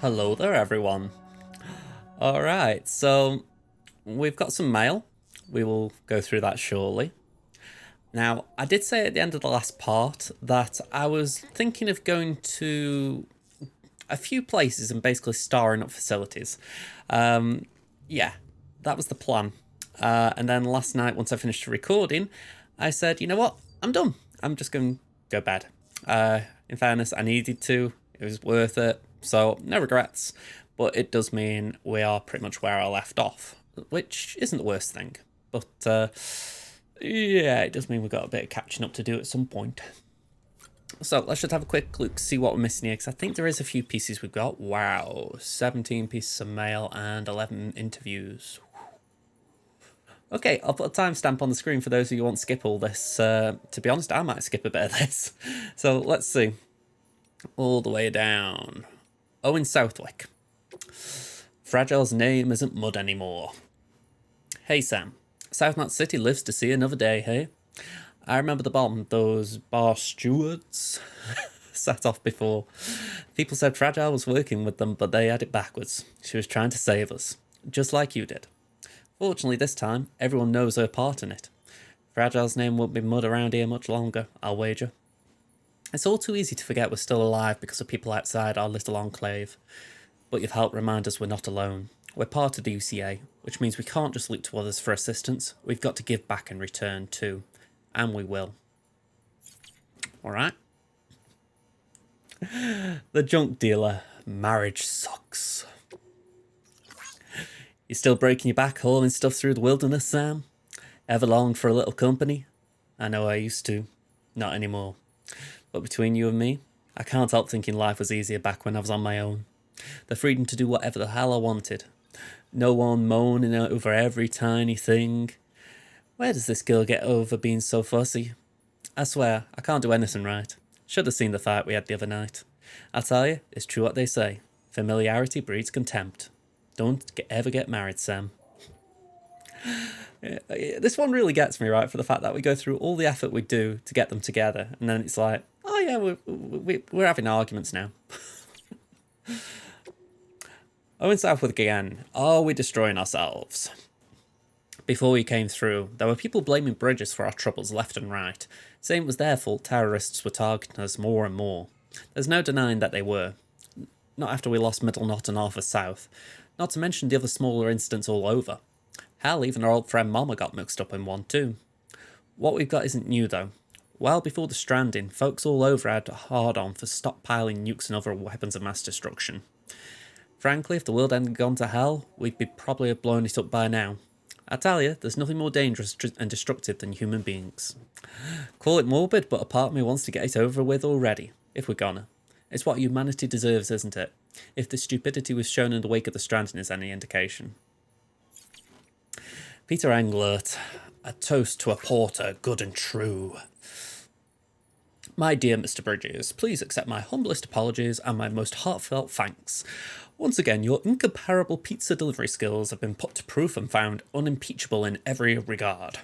Hello there, everyone. All right, so we've got some mail. We will go through that shortly. Now, I did say at the end of the last part that I was thinking of going to a few places and basically starring up facilities. Yeah, that was the plan. And then last night, once I finished recording, I said, you know what? I'm done. I'm just going to go bed. In fairness, I needed to. It was worth it. So, no regrets. But it does mean we are pretty much where I left off, which isn't the worst thing. But, yeah, it does mean we've got a bit of catching up to do at some point. So let's just have a quick look, see what we're missing here, because I think there is a few pieces we've got. Wow, 17 pieces of mail and 11 interviews. Okay, I'll put a timestamp on the screen for those of you who want to skip all this. To be honest, I might skip a bit of this. So let's see. All the way down. Owen Southwick. Fragile's name isn't mud anymore. Hey Sam, Southmont City lives to see another day, hey? I remember the bomb those bar stewards set off before. People said Fragile was working with them, but they had it backwards. She was trying to save us, just like you did. Fortunately, this time, everyone knows her part in it. Fragile's name won't be mud around here much longer, I'll wager. It's all too easy to forget we're still alive because of people outside our little enclave. But you've helped remind us we're not alone. We're part of the UCA, which means we can't just look to others for assistance. We've got to give back in return, too. And we will. Alright. The junk dealer. Marriage sucks. You still breaking your back hauling stuff through the wilderness, Sam? Ever longed for a little company? I know I used to. Not anymore. But between you and me, I can't help thinking life was easier back when I was on my own. The freedom to do whatever the hell I wanted. No one moaning over every tiny thing. Where does this girl get over being so fussy? I swear, I can't do anything right. Should have seen the fight we had the other night. I tell you, it's true what they say. Familiarity breeds contempt. Don't ever get married, Sam. This one really gets me, right, for the fact that we go through all the effort we do to get them together, and then it's like, oh yeah, we're having arguments now. Owen Southwick again. Are we destroying ourselves? Before we came through, there were people blaming Bridges for our troubles left and right, saying it was their fault terrorists were targeting us more and more. There's no denying that they were. Not after we lost Middle Knot and Arthur South. Not to mention the other smaller incidents all over. Hell, even our old friend Mama got mixed up in one too. What we've got isn't new though. Well before the Stranding, folks all over had a hard-on for stockpiling nukes and other weapons of mass destruction. Frankly, if the world hadn't gone to hell, we'd probably have blown it up by now. I tell you, there's nothing more dangerous and destructive than human beings. Call it morbid, but a part of me wants to get it over with already, if we're gonna. It's what humanity deserves, isn't it? If the stupidity was shown in the wake of the Stranding is any indication. Peter Englert, a toast to a porter, good and true. My dear Mr. Bridges, please accept my humblest apologies and my most heartfelt thanks. Once again, your incomparable pizza delivery skills have been put to proof and found unimpeachable in every regard.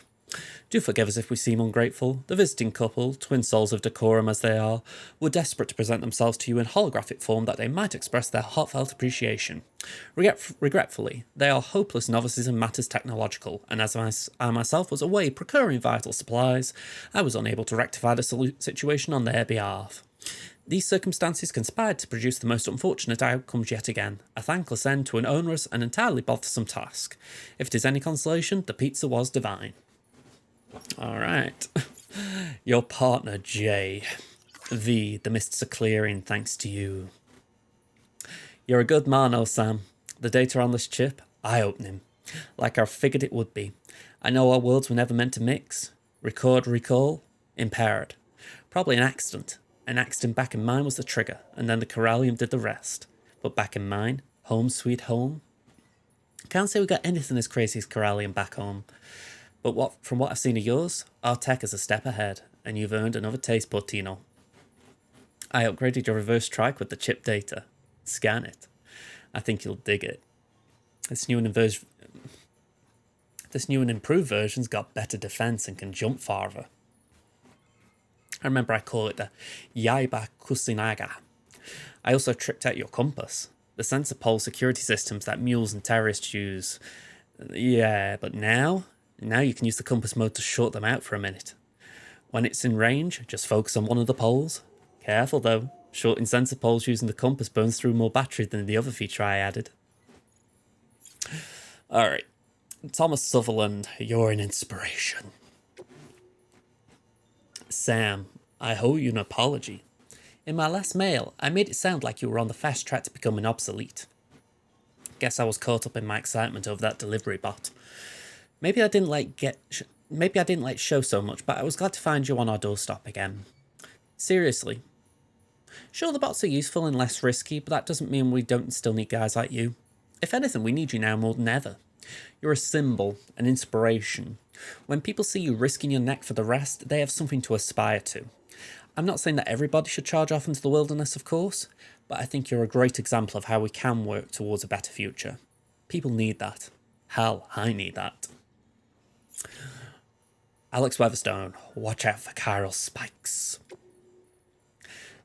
Do forgive us if we seem ungrateful. The visiting couple, twin souls of decorum as they are, were desperate to present themselves to you in holographic form that they might express their heartfelt appreciation. Regretfully, they are hopeless novices in matters technological, and as I myself was away procuring vital supplies, I was unable to rectify the situation on their behalf. These circumstances conspired to produce the most unfortunate outcomes yet again, a thankless end to an onerous and entirely bothersome task. If it is any consolation, the pizza was divine. Alright. Your partner, Jay. The mists are clearing thanks to you. You're a good man, oh Sam. The data on this chip, eye-opening. Like I figured it would be. I know our worlds were never meant to mix. Recall, impaired. Probably an accident. An accident back in mine was the trigger, and then the Corallium did the rest. But back in mine, home sweet home. Can't say we got anything as crazy as Corallium back home. But from what I've seen of yours, our tech is a step ahead, and you've earned another taste, Portino. I upgraded your reverse trike with the chip data. Scan it. I think you'll dig it. This new and improved version's got better defense and can jump farther. I remember I call it the Yaiba Kusinaga. I also tricked out your compass. The sensor pole security systems that mules and terrorists use. Yeah, but now you can use the compass mode to short them out for a minute. When it's in range, just focus on one of the poles. Careful though, shorting sensor poles using the compass burns through more battery than the other feature I added. Alright, Thomas Sutherland, you're an inspiration. Sam, I owe you an apology. In my last mail, I made it sound like you were on the fast track to becoming obsolete. Guess I was caught up in my excitement over that delivery bot. Maybe I didn't like show so much, but I was glad to find you on our doorstep again. Seriously. Sure, the bots are useful and less risky, but that doesn't mean we don't still need guys like you. If anything, we need you now more than ever. You're a symbol, an inspiration. When people see you risking your neck for the rest, they have something to aspire to. I'm not saying that everybody should charge off into the wilderness, of course, but I think you're a great example of how we can work towards a better future. People need that. Hell, I need that. Alex Weatherstone, watch out for chiral spikes.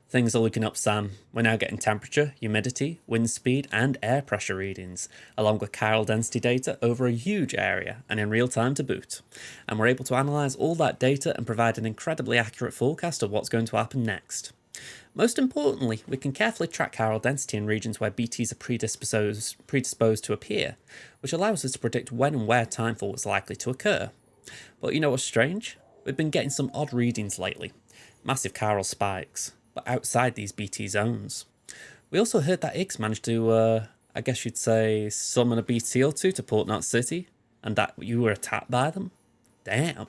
Things are looking up, Sam. We're now getting temperature, humidity, wind speed, and air pressure readings, along with chiral density data over a huge area and in real time to boot. And we're able to analyse all that data and provide an incredibly accurate forecast of what's going to happen next. Most importantly, we can carefully track chiral density in regions where BTs are predisposed to appear, which allows us to predict when and where timefall is likely to occur. But you know what's strange? We've been getting some odd readings lately. Massive chiral spikes, but outside these BT zones. We also heard that Iggs managed to, I guess you'd say, summon a BT or two to Port Knot City, and that you were attacked by them? Damn.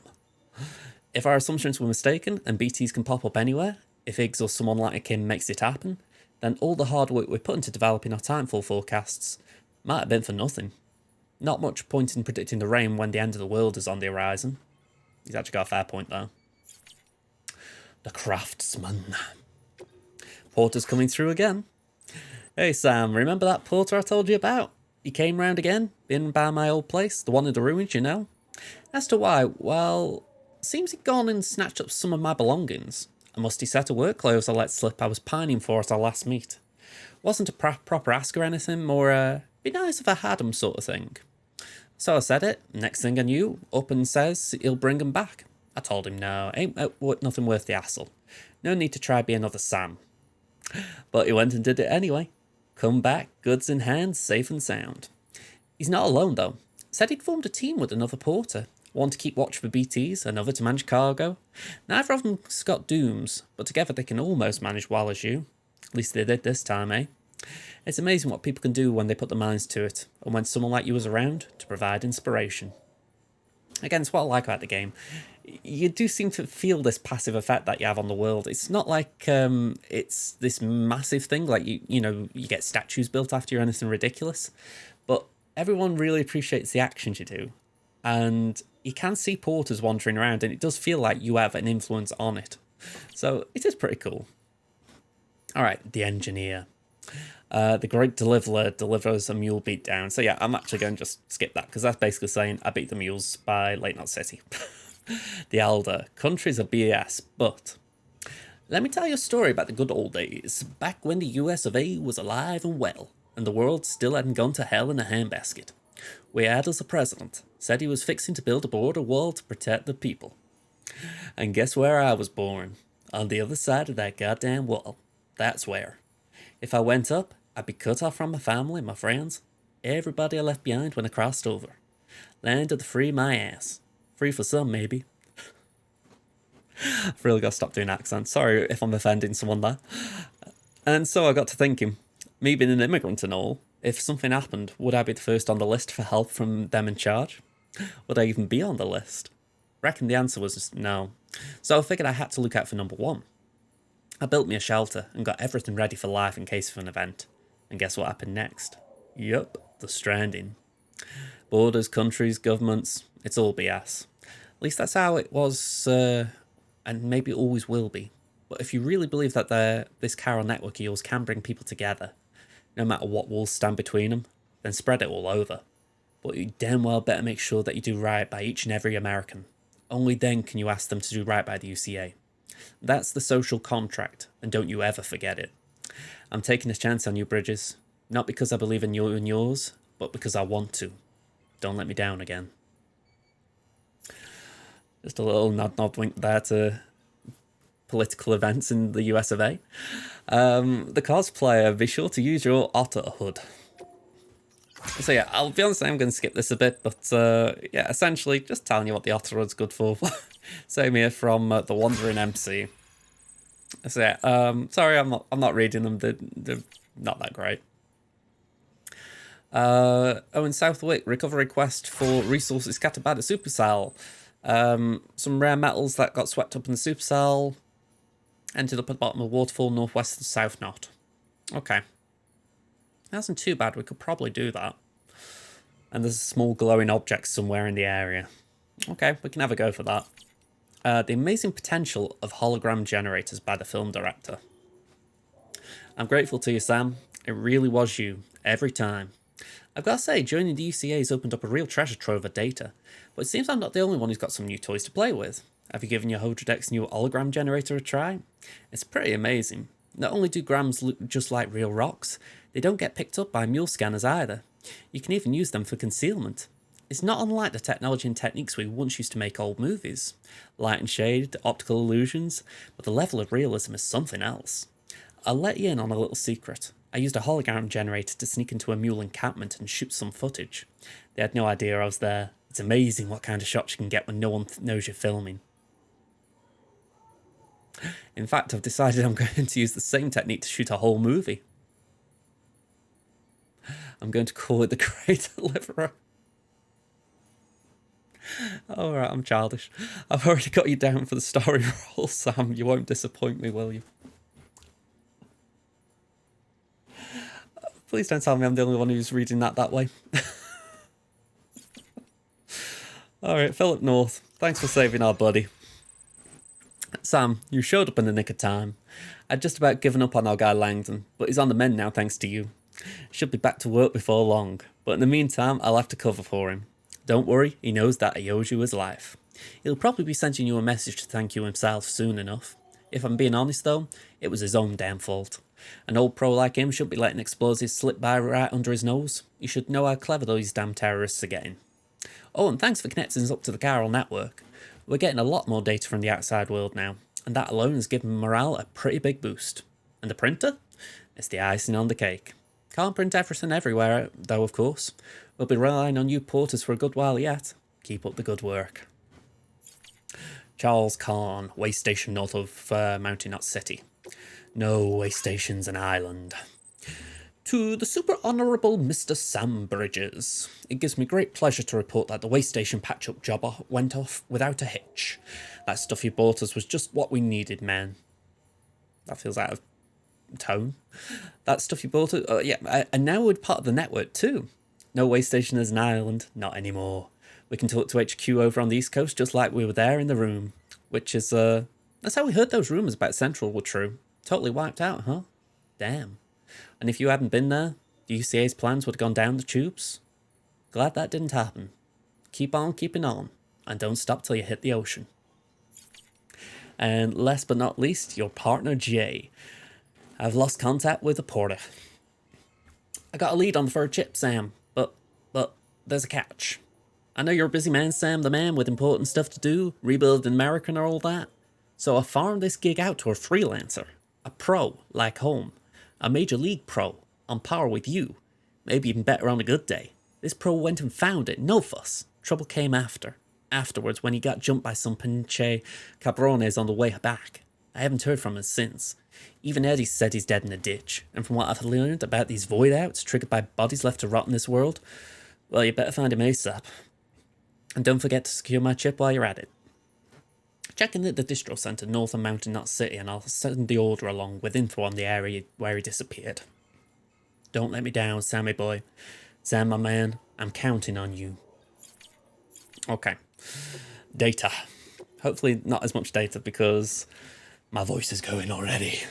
If our assumptions were mistaken, and BTs can pop up anywhere, if Iggs or someone like him makes it happen, then all the hard work we put into developing our timefall forecasts might have been for nothing. Not much point in predicting the rain when the end of the world is on the horizon. He's actually got a fair point there. The Craftsman. Porter's coming through again. Hey Sam, remember that porter I told you about? He came round again, been by my old place, the one in the ruins, you know. As to why, well, seems he'd gone and snatched up some of my belongings. A musty set of work clothes I let slip I was pining for at our last meet. Wasn't a proper ask or anything, more be nice if I had 'em sort of thing. So I said it, next thing I knew, up and says he'll bring 'em back. I told him no, ain't nothing worth the hassle. No need to try be another Sam. But he went and did it anyway. Come back, goods in hand, safe and sound. He's not alone though. Said he'd formed a team with another porter. One to keep watch for BTs, another to manage cargo. Neither of them's got dooms, but together they can almost manage well as you. At least they did this time, eh? It's amazing what people can do when they put their minds to it, and when someone like you is around to provide inspiration. Again, it's what I like about the game. You do seem to feel this passive effect that you have on the world. It's not like it's this massive thing, like you get statues built after you or anything ridiculous, but everyone really appreciates the actions you do, and you can see porters wandering around, and it does feel like you have an influence on it. So it is pretty cool. All right, the engineer. The great deliverer delivers a mule beat down. So yeah, I'm actually going to just skip that because that's basically saying I beat the mules by Late Knot City. The elder. Countries are BS, but let me tell you a story about the good old days, back when the US of A was alive and well, and the world still hadn't gone to hell in a handbasket. We had as a president, said he was fixing to build a border wall to protect the people. And guess where I was born? On the other side of that goddamn wall. That's where. If I went up, I'd be cut off from my family, my friends, everybody I left behind when I crossed over. Land of the free my ass. Free for some, maybe. I've really got to stop doing accents. Sorry if I'm offending someone there. And so I got to thinking, me being an immigrant and all, if something happened, would I be the first on the list for help from them in charge? Would I even be on the list? Reckon the answer was no. So I figured I had to look out for number one. I built me a shelter and got everything ready for life in case of an event. And guess what happened next? Yup, the Stranding. Borders, countries, governments, it's all BS. At least that's how it was, and maybe it always will be. But if you really believe that this chiral network of yours can bring people together, no matter what walls stand between them, then spread it all over. But you damn well better make sure that you do right by each and every American. Only then can you ask them to do right by the UCA. That's the social contract, and don't you ever forget it. I'm taking a chance on you, Bridges. Not because I believe in you and yours, but because I want to. Don't let me down again. Just a little nod wink there to political events in the US of A. The cosplayer, be sure to use your otter hood. So yeah, I'll be honest, I'm going to skip this a bit, but yeah, essentially just telling you what the otter hood's good for. Same here from the Wandering MC. So yeah, sorry, I'm not reading them. They're not that great. In Southwick, recovery quest for resources scattered by the supercell. Some rare metals that got swept up in the supercell ended up at the bottom of a waterfall northwest of South Knot. Okay. That wasn't too bad, we could probably do that. And there's a small glowing object somewhere in the area. Okay, we can have a go for that. The amazing potential of hologram generators by the film director. I'm grateful to you, Sam. It really was you, every time. I've got to say, joining the UCA has opened up a real treasure trove of data, but it seems I'm not the only one who's got some new toys to play with. Have you given your Holodeck's new hologram generator a try? It's pretty amazing. Not only do grams look just like real rocks, they don't get picked up by mule scanners either. You can even use them for concealment. It's not unlike the technology and techniques we once used to make old movies. Light and shade, optical illusions, but the level of realism is something else. I'll let you in on a little secret. I used a hologram generator to sneak into a mule encampment and shoot some footage. They had no idea I was there. It's amazing what kind of shots you can get when no one knows you're filming. In fact, I've decided I'm going to use the same technique to shoot a whole movie. I'm going to call it The Great Deliverer. Alright, I'm childish. I've already got you down for the story role, Sam. You won't disappoint me, will you? Please don't tell me I'm the only one who's reading that way. Alright, Philip North. Thanks for saving our buddy. Sam, you showed up in the nick of time. I'd just about given up on our guy Langdon, but he's on the mend now thanks to you. Should be back to work before long, but in the meantime I'll have to cover for him. Don't worry, he knows that he owes you his life. He'll probably be sending you a message to thank you himself soon enough. If I'm being honest though, it was his own damn fault. An old pro like him shouldn't be letting explosives slip by right under his nose. You should know how clever those damn terrorists are getting. Oh, and thanks for connecting us up to the Chiral network. We're getting a lot more data from the outside world now, and that alone has given morale a pretty big boost. And the printer? It's the icing on the cake. Can't print everything everywhere, though, of course. We'll be relying on you porters for a good while yet. Keep up the good work. Charles Kahn, way station north of Mountain Knot City. No, way station's an island. To the Super Honourable Mr. Sam Bridges. It gives me great pleasure to report that the way station patch-up job went off without a hitch. That stuff you bought us was just what we needed, man. That feels out of tone. That stuff you bought us... yeah, and now we're part of the network too. No way station is an island, not anymore. We can talk to HQ over on the East Coast just like we were there in the room. Which is, that's how we heard those rumours about Central were true. Totally wiped out, huh? Damn. And if you hadn't been there, the UCA's plans would have gone down the tubes. Glad that didn't happen. Keep on keeping on, and don't stop till you hit the ocean. And last but not least, your partner Jay. I've lost contact with the porter. I got a lead on the fur chip, Sam, but there's a catch. I know you're a busy man, Sam, the man with important stuff to do, rebuilding America and all that. So I farmed this gig out to a freelancer, a pro like home. A major league pro, on par with you. Maybe even better on a good day. This pro went and found it, no fuss. Trouble came afterwards when he got jumped by some pinche cabrones on the way back. I haven't heard from him since. Even Eddie said he's dead in a ditch, and from what I've learned about these void outs triggered by bodies left to rot in this world, well, you better find him ASAP. And don't forget to secure my chip while you're at it. Check in at the distro centre north of Mountain Knot City and I'll send the order along with info on the area where he disappeared. Don't let me down, Sammy boy. Sam, my man, I'm counting on you. Okay. Data. Hopefully not as much data because my voice is going already.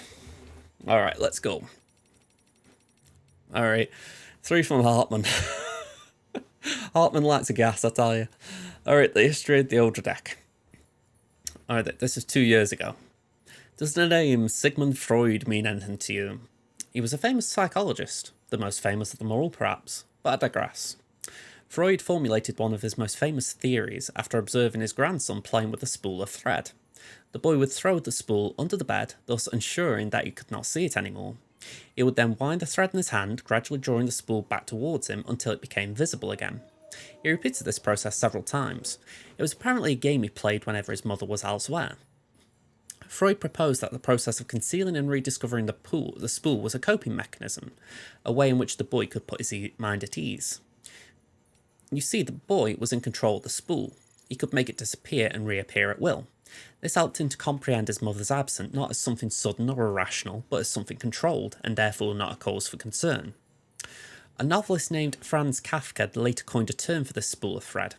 Alright, let's go. Alright. 3 from Hartman. Hartman lights a gas, I tell you. Alright, the history of the Older Deck. Alright, this is 2 years ago. Does the name Sigmund Freud mean anything to you? He was a famous psychologist. the most famous of them all perhaps, but I digress. Freud formulated one of his most famous theories after observing his grandson playing with a spool of thread. The boy would throw the spool under the bed, thus ensuring that he could not see it anymore. He would then wind the thread in his hand, gradually drawing the spool back towards him until it became visible again. He repeated this process several times. It was apparently a game he played whenever his mother was elsewhere. Freud proposed that the process of concealing and rediscovering the spool was a coping mechanism, a way in which the boy could put his mind at ease. You see, the boy was in control of the spool. He could make it disappear and reappear at will. This helped him to comprehend his mother's absence not as something sudden or irrational, but as something controlled, and therefore not a cause for concern. A novelist named Franz Kafka later coined a term for this spool of thread,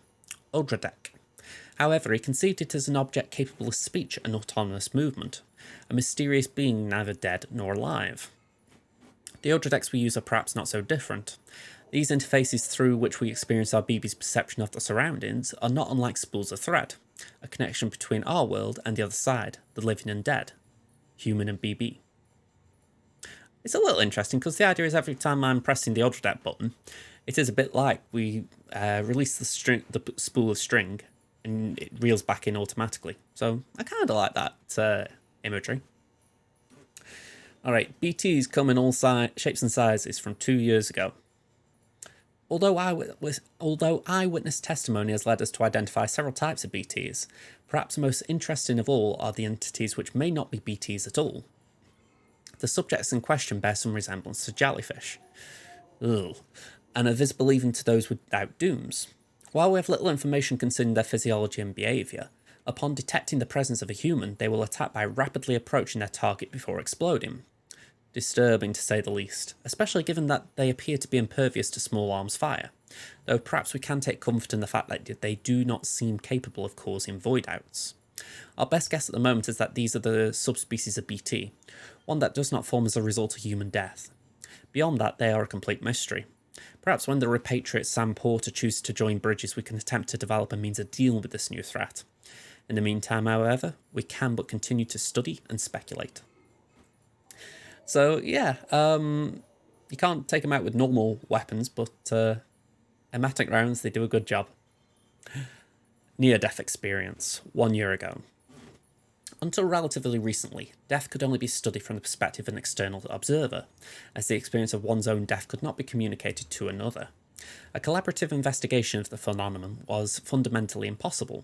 Odradek. However, he conceived it as an object capable of speech and autonomous movement, a mysterious being neither dead nor alive. The Odradeks we use are perhaps not so different. These interfaces through which we experience our BB's perception of the surroundings are not unlike spools of thread, a connection between our world and the other side, the living and dead, human and BB. It's a little interesting because the idea is every time I'm pressing the Odradek button, it is a bit like we release the spool of string and it reels back in automatically. So I kind of like that imagery. Alright, BTs come in all shapes and sizes from 2 years ago. Although eyewitness testimony has led us to identify several types of BTs, perhaps most interesting of all are the entities which may not be BTs at all. The subjects in question bear some resemblance to jellyfish, and are visible even to those without dooms. While we have little information concerning their physiology and behaviour, upon detecting the presence of a human, they will attack by rapidly approaching their target before exploding. Disturbing to say the least, especially given that they appear to be impervious to small arms fire, though perhaps we can take comfort in the fact that they do not seem capable of causing void outs. Our best guess at the moment is that these are the subspecies of BT, one that does not form as a result of human death. Beyond that, they are a complete mystery. Perhaps when the repatriate Sam Porter chooses to join Bridges, we can attempt to develop a means of dealing with this new threat. In the meantime, however, we can but continue to study and speculate. So, yeah, you can't take them out with normal weapons, but hematic rounds, they do a good job. Near-death experience, 1 year ago. Until relatively recently, death could only be studied from the perspective of an external observer, as the experience of one's own death could not be communicated to another. A collaborative investigation of the phenomenon was fundamentally impossible,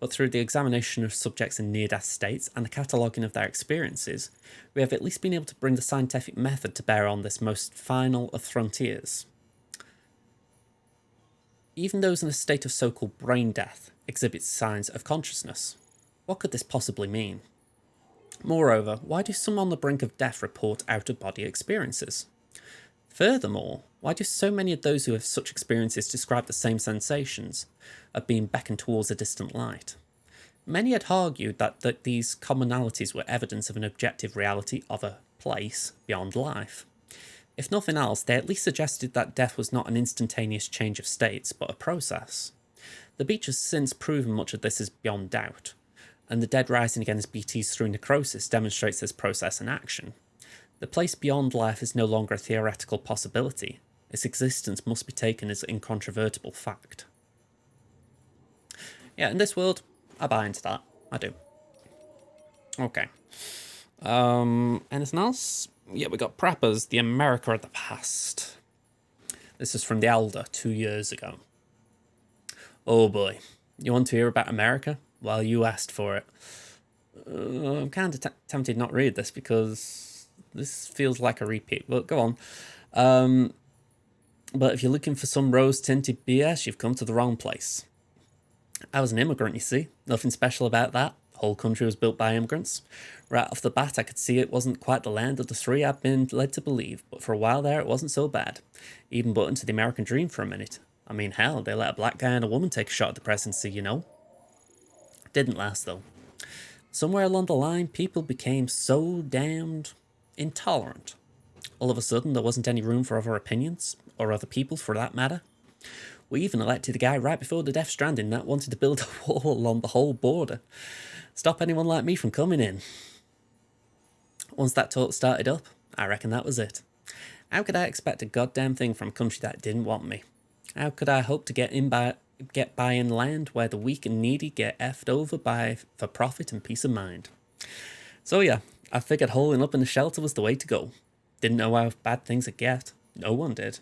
but through the examination of subjects in near-death states and the cataloguing of their experiences, we have at least been able to bring the scientific method to bear on this most final of frontiers. Even those in a state of so-called brain death exhibit signs of consciousness. What could this possibly mean? Moreover, why do some on the brink of death report out-of-body experiences? Furthermore, why do so many of those who have such experiences describe the same sensations of being beckoned towards a distant light? Many had argued that these commonalities were evidence of an objective reality of a place beyond life. If nothing else, they at least suggested that death was not an instantaneous change of states, but a process. The beach has since proven much of this is beyond doubt, and the dead rising again as BTs through necrosis demonstrates this process in action. The place beyond life is no longer a theoretical possibility. Its existence must be taken as incontrovertible fact. Yeah, in this world, I buy into that. I do. Okay. Anything else? Yeah, we got Preppers, the America of the Past. This is from The Elder 2 years ago. Oh boy. You want to hear about America? Well, you asked for it. I'm kind of tempted not to read this because this feels like a repeat, but go on. But if you're looking for some rose-tinted BS, you've come to the wrong place. I was an immigrant, you see. Nothing special about that. The whole country was built by immigrants. Right off the bat, I could see it wasn't quite the land of the three I'd been led to believe, but for a while there, it wasn't so bad. Even bought into the American dream for a minute. I mean, hell, they let a black guy and a woman take a shot at the presidency, you know. Didn't last, though. Somewhere along the line, people became so damned intolerant. All of a sudden, there wasn't any room for other opinions, or other people for that matter. We even elected a guy right before the Death Stranding that wanted to build a wall along the whole border. Stop anyone like me from coming in. Once that talk started up, I reckon that was it. How could I expect a goddamn thing from a country that didn't want me? How could I hope to get by in land where the weak and needy get effed over for profit and peace of mind? So yeah, I figured holing up in a shelter was the way to go. Didn't know how bad things would get. No one did.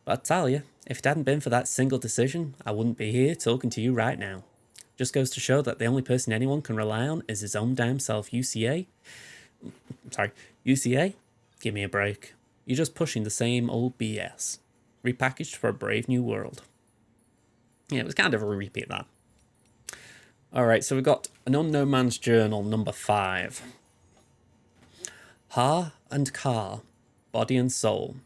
But I tell you, if it hadn't been for that single decision, I wouldn't be here talking to you right now. Just goes to show that the only person anyone can rely on is his own damn self. UCA? Give me a break. You're just pushing the same old BS. Repackaged for a brave new world. Yeah, it was kind of a repeat of that. Alright, so we've got An Unknown Man's Journal, number 5. Ha and Ka, body and soul.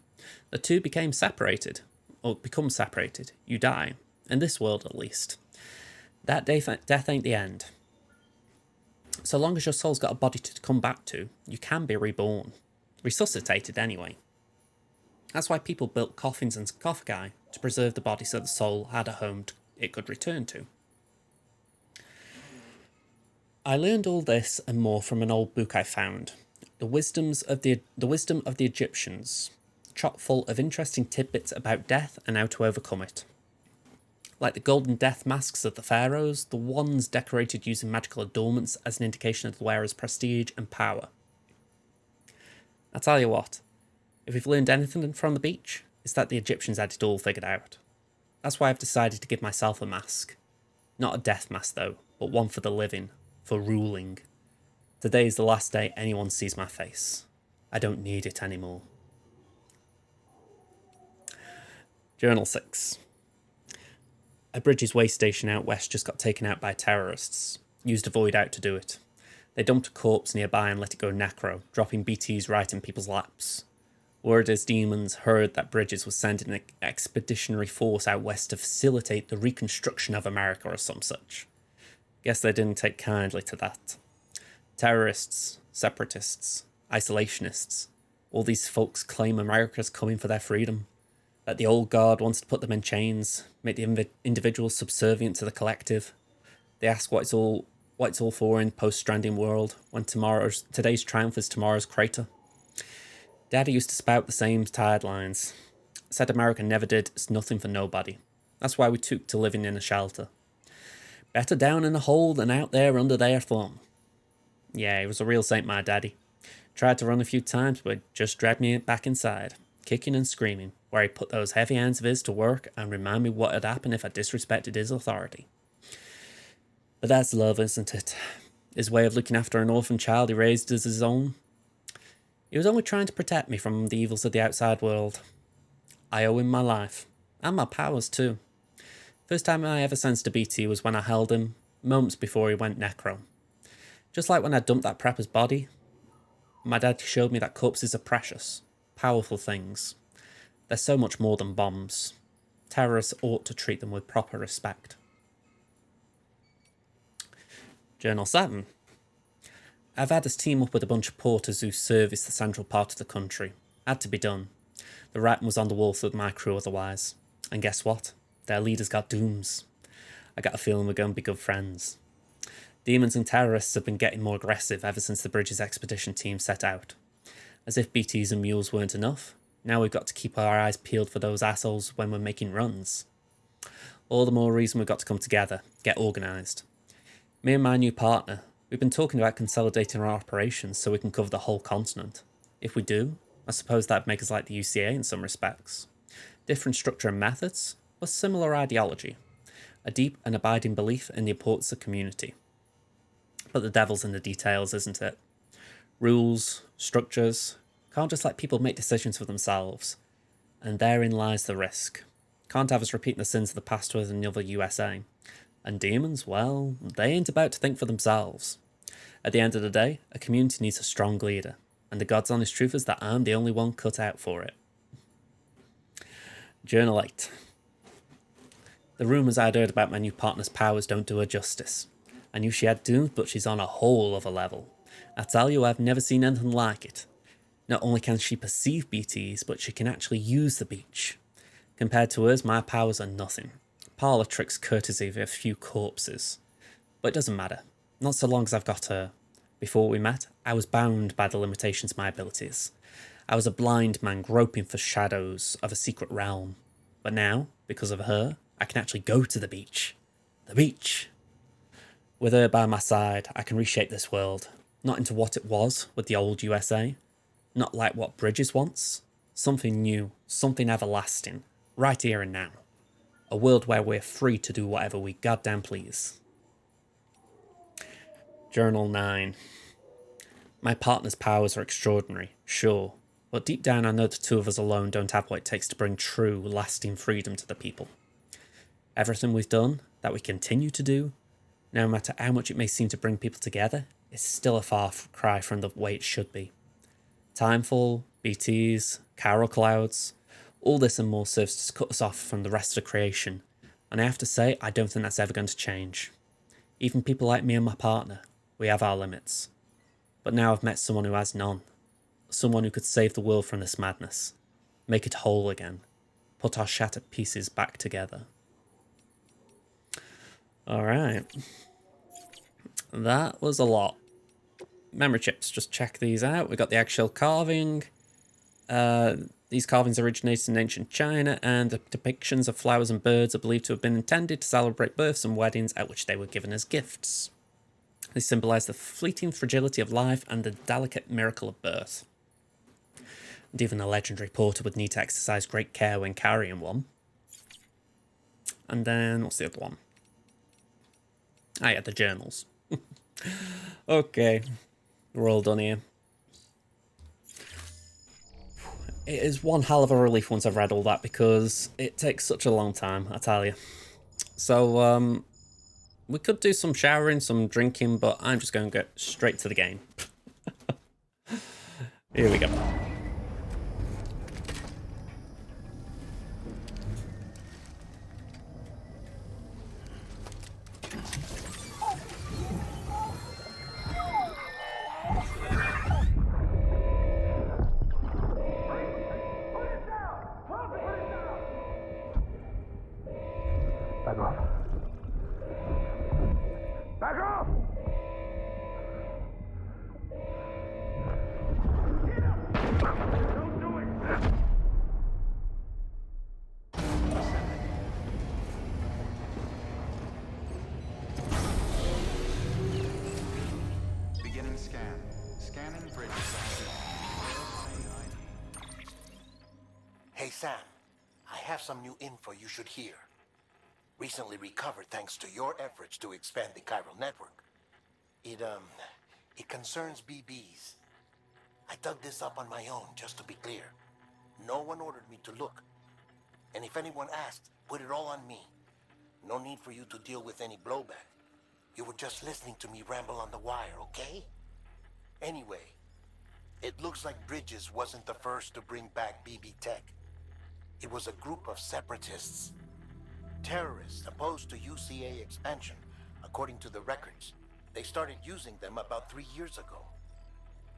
The two become separated. You die. In this world, at least. That death ain't the end. So long as your soul's got a body to come back to, you can be reborn. Resuscitated, anyway. That's why people built coffins and sarcophagi, to preserve the body so the soul had a home it could return to. I learned all this and more from an old book I found, The Wisdom of the Egyptians, chock full of interesting tidbits about death and how to overcome it. Like the golden death masks of the pharaohs, the wands decorated using magical adornments as an indication of the wearer's prestige and power. I tell you what, if we've learned anything from the beach, it's that the Egyptians had it all figured out. That's why I've decided to give myself a mask. Not a death mask though, but one for the living, for ruling. Today is the last day anyone sees my face. I don't need it anymore. Journal 6. A Bridges way station out west just got taken out by terrorists. Used a void out to do it. They dumped a corpse nearby and let it go necro, dropping BTs right in people's laps. Word is demons heard that Bridges was sending an expeditionary force out west to facilitate the reconstruction of America or some such. Guess they didn't take kindly to that. Terrorists, separatists, isolationists, all these folks claim America's coming for their freedom. That the old guard wants to put them in chains, make the individuals subservient to the collective. They ask what it's all for in post-Stranding world, when today's triumph is tomorrow's crater. Daddy used to spout the same tired lines. Said America never did nothing for nobody. That's why we took to living in a shelter. Better down in a hole than out there under their thumb. Yeah, he was a real saint, my daddy. Tried to run a few times, but just dragged me back inside, kicking and screaming, where he put those heavy hands of his to work and remind me what had happened if I disrespected his authority. But that's love, isn't it? His way of looking after an orphan child he raised as his own. He was only trying to protect me from the evils of the outside world. I owe him my life, and my powers too. First time I ever sensed a BT was when I held him, moments before he went necro. Just like when I dumped that prepper's body, my dad showed me that corpses are precious, powerful things. They're so much more than bombs. Terrorists ought to treat them with proper respect. Journal 7. I've had us team up with a bunch of porters who service the central part of the country. Had to be done. The writing was on the wall for my crew otherwise. And guess what? Their leaders got dooms. I got a feeling we're going to be good friends. Demons and terrorists have been getting more aggressive ever since the Bridges expedition team set out. As if BTs and mules weren't enough, now we've got to keep our eyes peeled for those assholes when we're making runs. All the more reason we've got to come together, get organised. Me and my new partner, we've been talking about consolidating our operations so we can cover the whole continent. If we do, I suppose that'd make us like the UCA in some respects. Different structure and methods, but similar ideology. A deep and abiding belief in the importance of community. But the devil's in the details, isn't it? Rules, structures, can't just let people make decisions for themselves. And therein lies the risk. Can't have us repeating the sins of the past with another USA. And demons, well, they ain't about to think for themselves. At the end of the day, a community needs a strong leader. And the God's honest truth is that I'm the only one cut out for it. Journal 8. The rumours I'd heard about my new partner's powers don't do her justice. I knew she had dooms, but she's on a whole other level. I tell you, I've never seen anything like it. Not only can she perceive BTs, but she can actually use the beach. Compared to hers, my powers are nothing. Parlour tricks courtesy of a few corpses. But it doesn't matter. Not so long as I've got her. Before we met, I was bound by the limitations of my abilities. I was a blind man groping for shadows of a secret realm. But now, because of her, I can actually go to the beach. The beach! With her by my side, I can reshape this world. Not into what it was with the old USA. Not like what Bridges wants. Something new, something everlasting. Right here and now. A world where we're free to do whatever we goddamn please. Journal 9. My partner's powers are extraordinary, sure. But deep down I know the two of us alone don't have what it takes to bring true, lasting freedom to the people. Everything we've done, that we continue to do, no matter how much it may seem to bring people together, is still a far cry from the way it should be. Timefall, BTs, Carol Clouds, all this and more serves to cut us off from the rest of creation, and I have to say, I don't think that's ever going to change. Even people like me and my partner, we have our limits. But now I've met someone who has none. Someone who could save the world from this madness. Make it whole again. Put our shattered pieces back together. Alright. That was a lot. Memory chips, just check these out. We got the eggshell carving. These carvings originated in ancient China, and the depictions of flowers and birds are believed to have been intended to celebrate births and weddings at which they were given as gifts. They symbolise the fleeting fragility of life and the delicate miracle of birth. And even the legendary porter would need to exercise great care when carrying one. And then, what's the other one? Ah yeah, the journals. Okay, we're all done here. It is one hell of a relief once I've read all that, because it takes such a long time, I tell you. So, we could do some showering, some drinking, but I'm just going to get straight to the game. Here we go. Back off. Back off! Don't do it! Beginning scan. Scanning bridges. Hey Sam, I have some new info you should hear. Recently recovered thanks to your efforts to expand the chiral network. It concerns BBs. I dug this up on my own, just to be clear. No one ordered me to look. And if anyone asked, put it all on me. No need for you to deal with any blowback. You were just listening to me ramble on the wire, okay? Anyway, it looks like Bridges wasn't the first to bring back BB tech. It was a group of separatists. Terrorists opposed to UCA expansion, according to the records. They started using them about 3 years ago.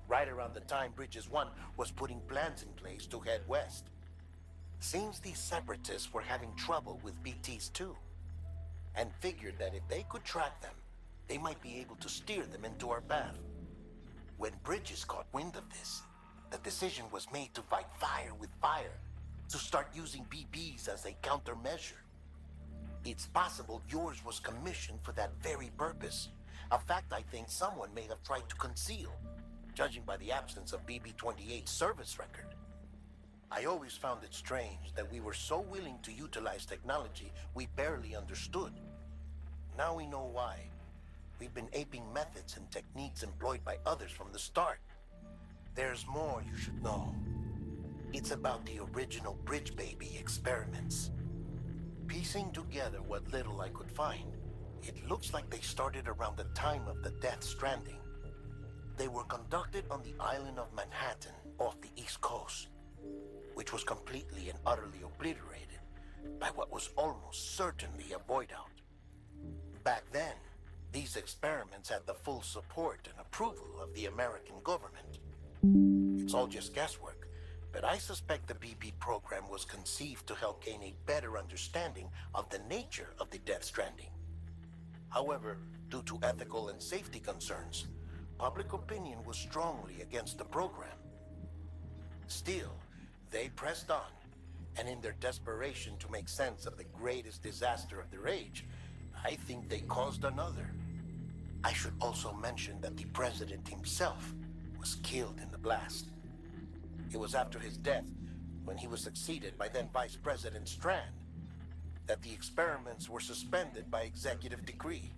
Right around the time Bridges 1 was putting plans in place to head west. Seems these separatists were having trouble with BTs too, and figured that if they could track them, they might be able to steer them into our path. When Bridges caught wind of this, the decision was made to fight fire with fire, to start using BBs as a countermeasure. It's possible yours was commissioned for that very purpose, a fact I think someone may have tried to conceal, judging by the absence of BB-28's service record. I always found it strange that we were so willing to utilize technology we barely understood. Now we know why. We've been aping methods and techniques employed by others from the start. There's more you should know. It's about the original Bridge Baby experiments. Piecing together what little I could find, it looks like they started around the time of the Death Stranding. They were conducted on the island of Manhattan off the East Coast, which was completely and utterly obliterated by what was almost certainly a void out. Back then, these experiments had the full support and approval of the American government. It's all just guesswork, but I suspect the BB program was conceived to help gain a better understanding of the nature of the Death Stranding. However, due to ethical and safety concerns, public opinion was strongly against the program. Still, they pressed on, and in their desperation to make sense of the greatest disaster of their age, I think they caused another. I should also mention that the president himself was killed in the blast. It was after his death, when he was succeeded by then Vice President Strand, that the experiments were suspended by executive decree.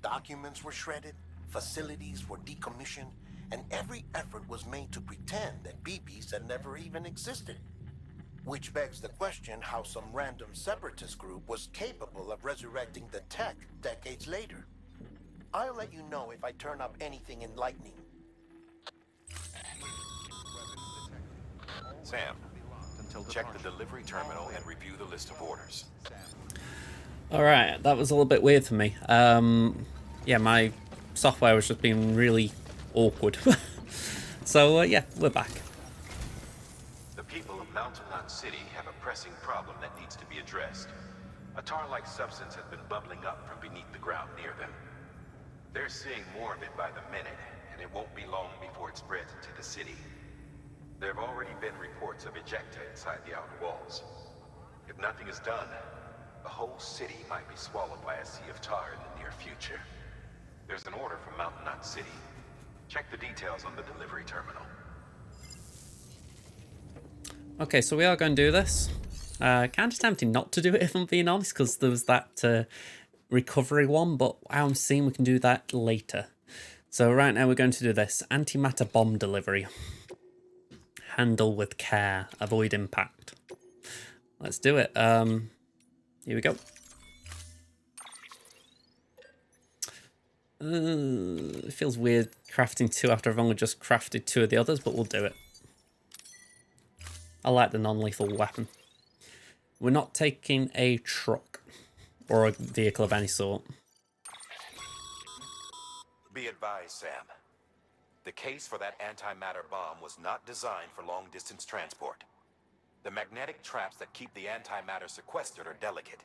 Documents were shredded, facilities were decommissioned, and every effort was made to pretend that BBs had never even existed. Which begs the question how some random separatist group was capable of resurrecting the tech decades later. I'll let you know if I turn up anything enlightening. Sam, check the delivery terminal and review the list of orders. Alright, that was a little bit weird for me. Yeah, my software was just being really awkward. So, yeah, we're back. The people of Mountain Knot City have a pressing problem that needs to be addressed. A tar-like substance has been bubbling up from beneath the ground near them. They're seeing more of it by the minute, and it won't be long before it spreads into the city. There have already been reports of ejecta inside the outer walls. If nothing is done, the whole city might be swallowed by a sea of tar in the near future. There's an order from Mountain Knot City. Check the details on the delivery terminal. Okay, so we are going to do this. Kind of tempting not to do it if I'm being honest, because there was that recovery one, but I'm seeing we can do that later. So right now we're going to do this. Antimatter bomb delivery. Handle with care. Avoid impact. Let's do it. Here we go. It feels weird crafting two after I've only just crafted two of the others, but we'll do it. I like the non-lethal weapon. We're not taking a truck or a vehicle of any sort. Be advised, Sam. The case for that antimatter bomb was not designed for long-distance transport. The magnetic traps that keep the antimatter sequestered are delicate.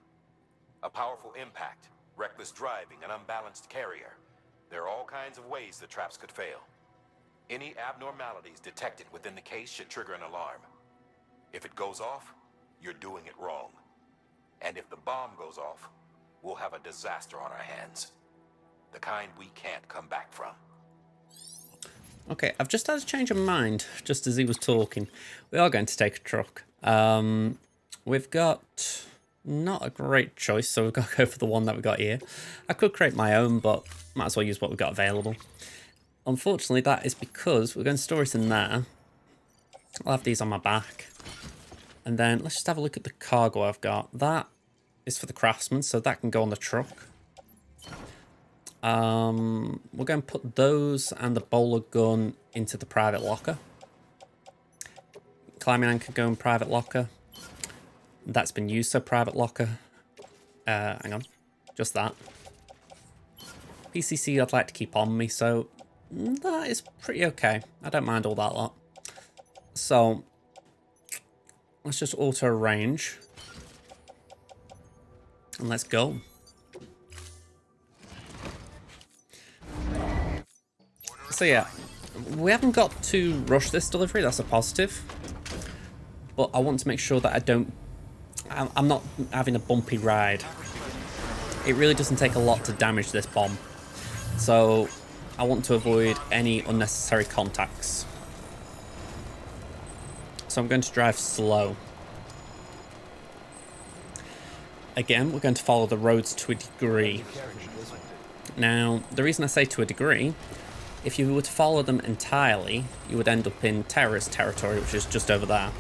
A powerful impact, reckless driving, an unbalanced carrier. There are all kinds of ways the traps could fail. Any abnormalities detected within the case should trigger an alarm. If it goes off, you're doing it wrong. And if the bomb goes off, we'll have a disaster on our hands. The kind we can't come back from. Okay, I've just had a change of mind just as he was talking. We are going to take a truck. We've got not a great choice, so we've got to go for the one that we got here. I could create my own, but might as well use what we've got available. Unfortunately, that is because we're going to store it in there. I'll have these on my back. And then let's just have a look at the cargo I've got. That is for the craftsman, so that can go on the truck. We're going to put those and the bowler gun into the private locker. Climbing anchor go in private locker. That's been used, so private locker. Hang on, just that. PCC I'd like to keep on me, so that is pretty okay. I don't mind all that lot. So let's just auto arrange. And let's go. So yeah, we haven't got to rush this delivery, that's a positive. But I want to make sure that I'm not having a bumpy ride. It really doesn't take a lot to damage this bomb. So I want to avoid any unnecessary contacts. So I'm going to drive slow. Again, we're going to follow the roads to a degree. Now, the reason I say to a degree, if you were to follow them entirely, you would end up in terrorist territory, which is just over there.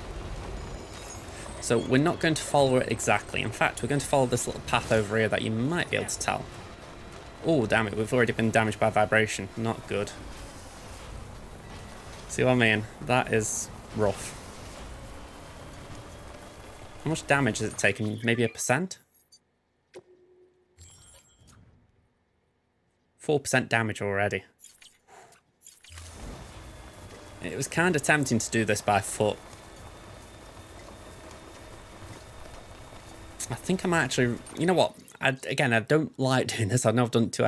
So we're not going to follow it exactly. In fact, we're going to follow this little path over here that you might be able to tell. Oh, damn it, we've already been damaged by vibration. Not good. See what I mean? That is rough. How much damage has it taken? Maybe 1%? 4% damage already. It was kind of tempting to do this by foot. I think I'm actually... You know what? Again, I don't like doing this. I know I've done two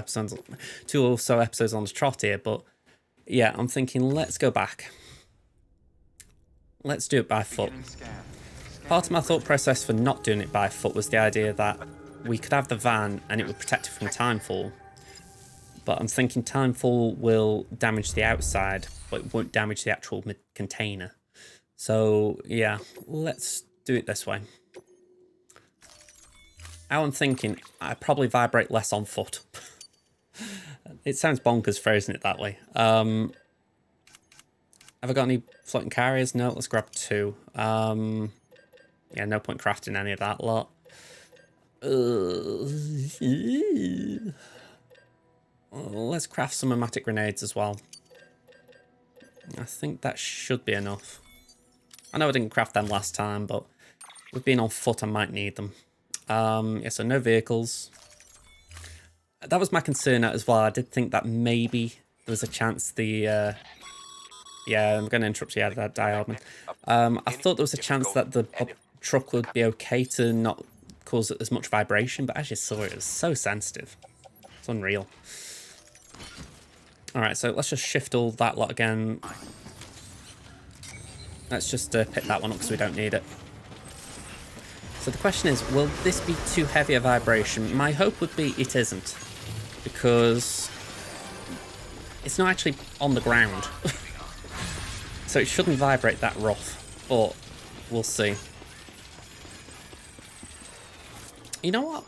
or so episodes on the trot here, but yeah, I'm thinking let's go back. let's do it by foot. Beginning scan. Part of my thought process for not doing it by foot was the idea that we could have the van and it would protect it from timefall. But I'm thinking timefall will damage the outside, but it won't damage the actual container. So yeah, let's do it this way. How I'm thinking, I probably vibrate less on foot. It sounds bonkers phrasing it that way. Have I got any floating carriers? No, let's grab 2. Yeah, no point crafting any of that lot. Let's craft some pneumatic grenades as well. I think that should be enough. I know I didn't craft them last time, but with being on foot, I might need them. Yeah, so no vehicles. That was my concern as well. I did think that maybe there was a chance the... yeah, I'm going to interrupt you, Dialman. I thought there was a chance that the truck would be okay to not cause as much vibration, but as you saw, it was so sensitive. It's unreal. Alright, so let's just shift all that lot again. Let's just pick that one up because we don't need it. So the question is, will this be too heavy a vibration? My hope would be it isn't, because it's not actually on the ground. So it shouldn't vibrate that rough, but we'll see. You know what?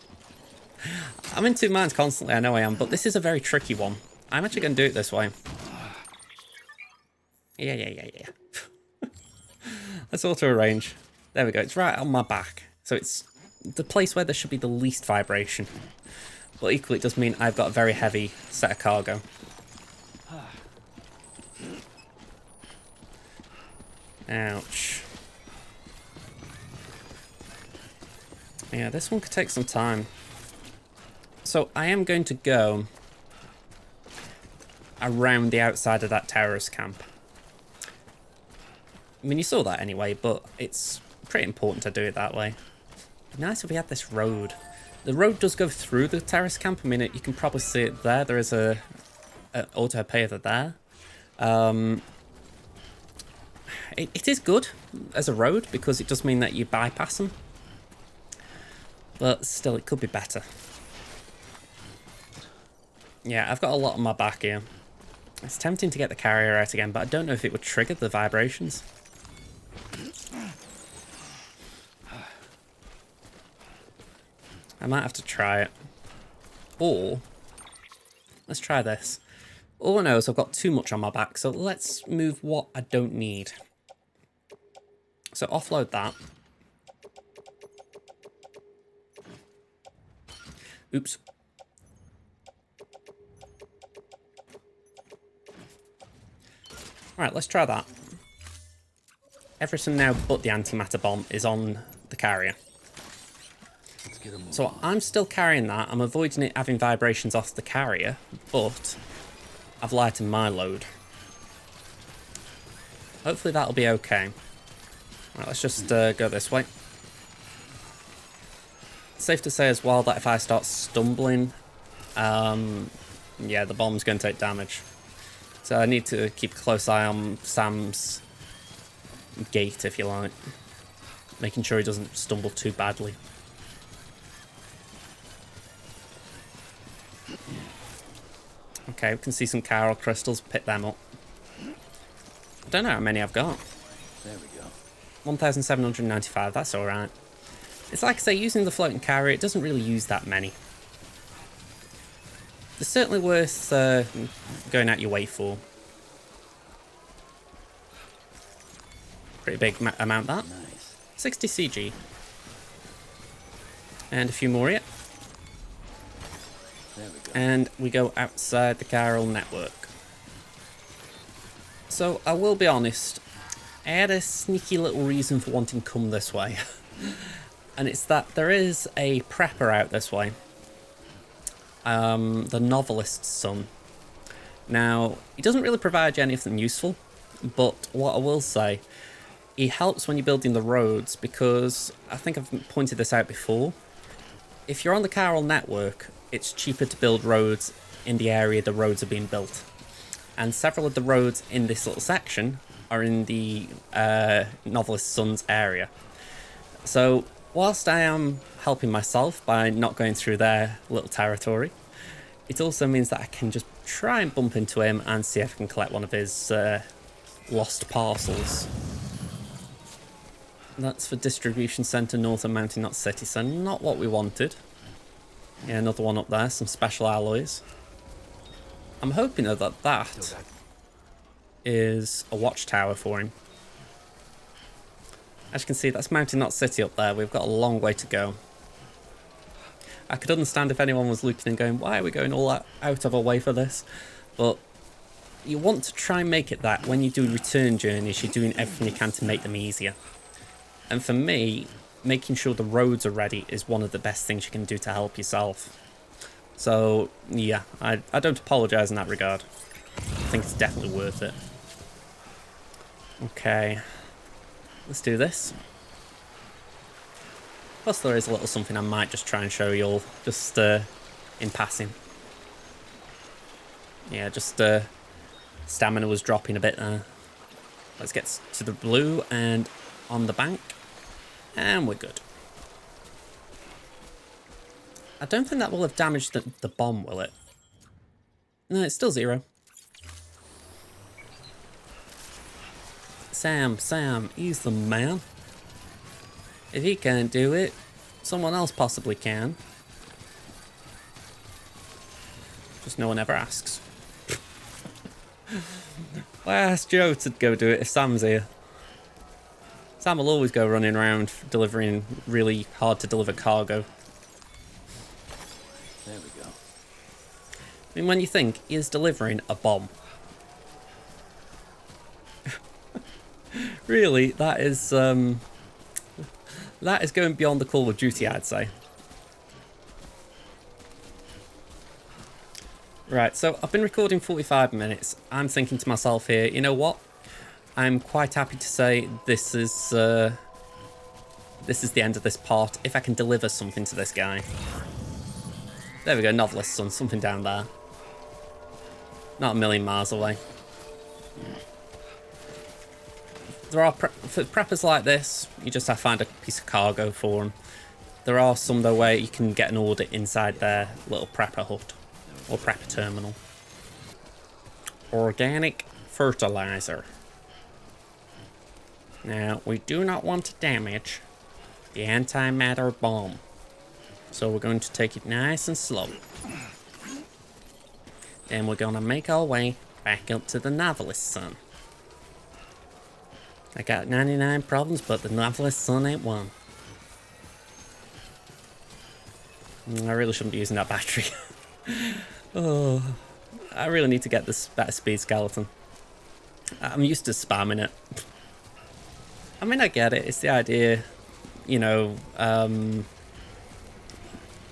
I'm in two minds constantly, I know I am, but this is a very tricky one. I'm actually going to do it this way. Yeah. Let's auto-arrange. There we go, it's right on my back. So it's the place where there should be the least vibration. But equally, it does mean I've got a very heavy set of cargo. Ouch. Yeah, this one could take some time. So I am going to go around the outside of that terrorist camp. I mean, you saw that anyway, but it's pretty important to do it that way. It'd be nice if we had this road. The road does go through the terrorist camp. I mean, you can probably see it there. There is a auto paver there. It is good as a road because it does mean that you bypass them. But still, it could be better. Yeah, I've got a lot on my back here. It's tempting to get the carrier out again, but I don't know if it would trigger the vibrations. I might have to try it. Or, let's try this. All I know is I've got too much on my back, so let's move what I don't need. So offload that. Oops. Alright, let's try that. Everything now but the antimatter bomb is on the carrier. So I'm still carrying that. I'm avoiding it having vibrations off the carrier, but I've lightened my load. Hopefully that'll be okay. Right, let's just go this way. Safe to say as well that if I start stumbling, yeah, the bomb's going to take damage. So I need to keep a close eye on Sam's gait, if you like. Making sure he doesn't stumble too badly. Okay, we can see some Chiral crystals, pick them up. I don't know how many I've got. There we go. 1,795, that's alright. It's like I say, using the floating carrier, it doesn't really use that many. It's certainly worth going out your way for. Pretty big amount that. Nice. 60 CG. And a few more here. There we go. And we go outside the chiral network. So I will be honest, I had a sneaky little reason for wanting to come this way. And it's that there is a prepper out this way. The Novelist's son. Now, he doesn't really provide you anything useful, but what I will say, he helps when you're building the roads, because I think I've pointed this out before. If you're on the chiral network, it's cheaper to build roads in the area the roads are being built. And several of the roads in this little section are in the Novelist's son's area. So whilst I am helping myself by not going through their little territory, it also means that I can just try and bump into him and see if I can collect one of his lost parcels. That's for distribution centre north of Mountain Knot City, so not what we wanted. Yeah, another one up there, some special alloys. I'm hoping though that that is a watchtower for him. As you can see, that's Mountain Knot City up there. We've got a long way to go. I could understand if anyone was looking and going, why are we going all out of our way for this? But you want to try and make it that when you do return journeys, you're doing everything you can to make them easier. And for me, making sure the roads are ready is one of the best things you can do to help yourself. So, yeah, I don't apologise in that regard. I think it's definitely worth it. Okay, let's do this. Plus there is a little something I might just try and show you all, just in passing. Yeah, just stamina was dropping a bit there. Let's get to the blue and on the bank, and we're good. I don't think that will have damaged the bomb, will it? No, it's still 0. Sam, he's the man. If he can't do it, someone else possibly can. Just no one ever asks. Why ask Joe to go do it if Sam's here? Sam will always go running around delivering really hard to deliver cargo. There we go. I mean, when you think he is delivering a bomb. Really, that is going beyond the call of duty, I'd say. Right, so I've been recording 45 minutes. I'm thinking to myself here, you know what? I'm quite happy to say this is the end of this part, if I can deliver something to this guy. There we go, Novelist's son, something down there. Not a million miles away. There are for preppers like this, you just have to find a piece of cargo for them. There are some though where you can get an order inside their little prepper hut or prepper terminal. Organic fertilizer. Now, we do not want to damage the antimatter bomb, so we're going to take it nice and slow. Then we're going to make our way back up to the Novelist's son. I got 99 problems, but the Novelist's son ain't one. I really shouldn't be using that battery. Oh, I really need to get this better speed skeleton. I'm used to spamming it. I mean, I get it. It's the idea, you know,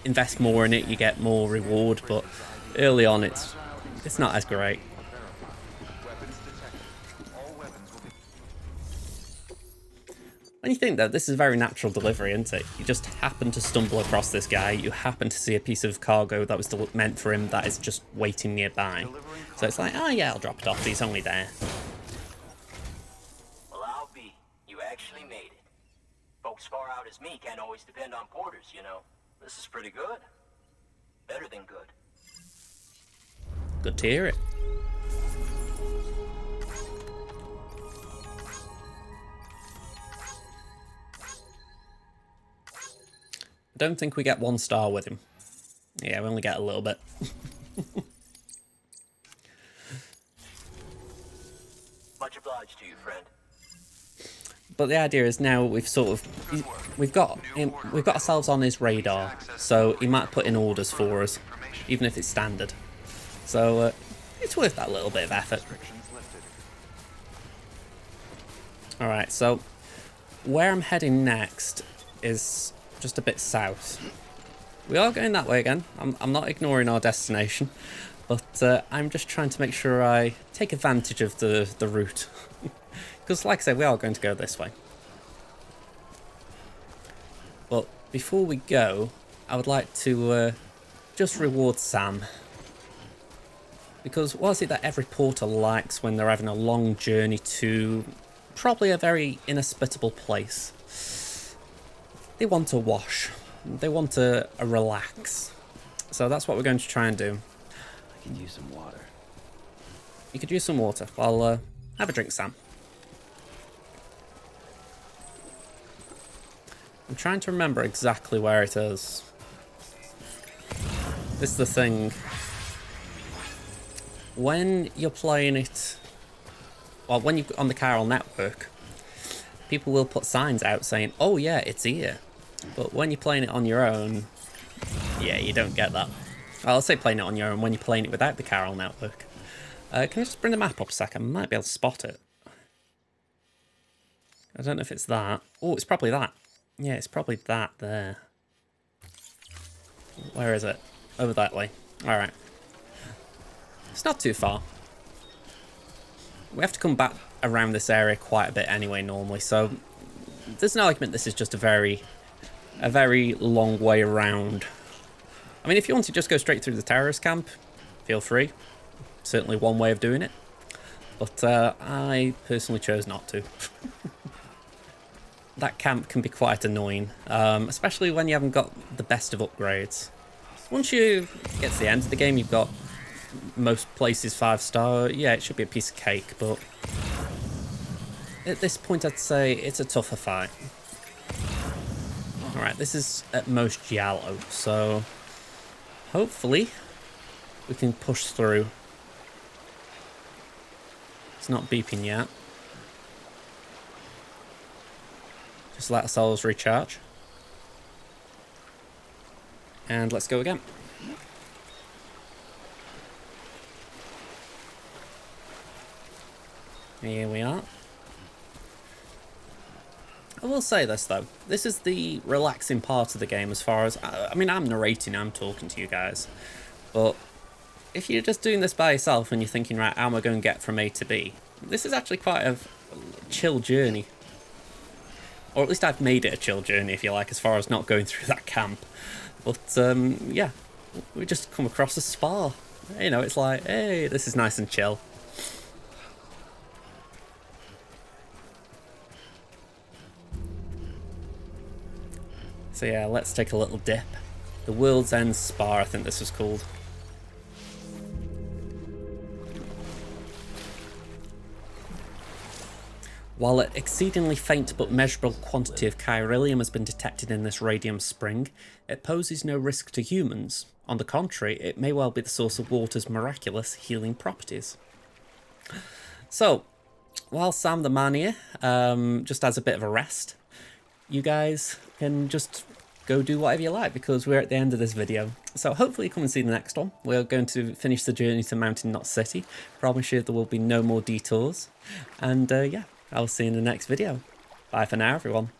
invest more in it, you get more reward, but early on it's not as great. When you think that this is very natural delivery, isn't it? You just happen to stumble across this guy, you happen to see a piece of cargo that was meant for him that is just waiting nearby. So it's like, oh yeah, I'll drop it off, he's only there. Well, I'll be. You actually made it. Folks far out as me can't always depend on porters, you know. This is pretty good. Better than good. Good to hear it. I don't think we get 1 star with him. Yeah, we only get a little bit. Much obliged to you, friend. But the idea is now we've got ourselves on his radar, so he might put in orders for us, even if it's standard. So it's worth that little bit of effort. All right, so where I'm heading next is just a bit south. We are going that way again. I'm not ignoring our destination, but I'm just trying to make sure I take advantage of the route. Because like I said, we are going to go this way. But before we go, I would like to just reward Sam. Because what is it that every porter likes when they're having a long journey to probably a very inhospitable place? They want to wash. They want to relax. So that's what we're going to try and do. I can use some water. You could use some water. Well, have a drink, Sam. I'm trying to remember exactly where it is. This is the thing. When you're playing it, well, when you're on the Chiral network, people will put signs out saying, oh yeah, it's here. But when you're playing it on your own, yeah, you don't get that. Well, I'll say playing it on your own when you're playing it without the Chiral network. Can I just bring the map up a second? I might be able to spot it. I don't know if it's that. Oh, it's probably that. Yeah, it's probably that there. Where is it? Over that way. Alright. It's not too far. We have to come back around this area quite a bit anyway normally, so there's no argument this is just a very long way around. I mean, if you want to just go straight through the terrorist camp, feel free. Certainly one way of doing it. But I personally chose not to. That camp can be quite annoying, especially when you haven't got the best of upgrades. Once you get to the end of the game, you've got most places 5-star. Yeah, it should be a piece of cake, but at this point I'd say it's a tougher fight. Alright, this is at most yellow, so hopefully we can push through. It's not beeping yet. Just let ourselves recharge. And let's go again. Here we are. I will say this though, this is the relaxing part of the game as far as, I mean, I'm narrating, I'm talking to you guys, but if you're just doing this by yourself and you're thinking, right, how am I going to get from A to B? This is actually quite a chill journey. Or at least I've made it a chill journey, if you like, as far as not going through that camp. But, yeah, we just come across a spa. You know, it's like, hey, this is nice and chill. So yeah, let's take a little dip. The World's End Spa, I think this was called. While an exceedingly faint but measurable quantity of chiralium has been detected in this radium spring, it poses no risk to humans. On the contrary, it may well be the source of water's miraculous healing properties. So, while Sam the man here just has a bit of a rest, you guys can just go do whatever you like, because we're at the end of this video. So hopefully you come and see the next one. We're going to finish the journey to Mountain Knot City. Promise you there will be no more detours. And yeah, I'll see you in the next video. Bye for now, everyone.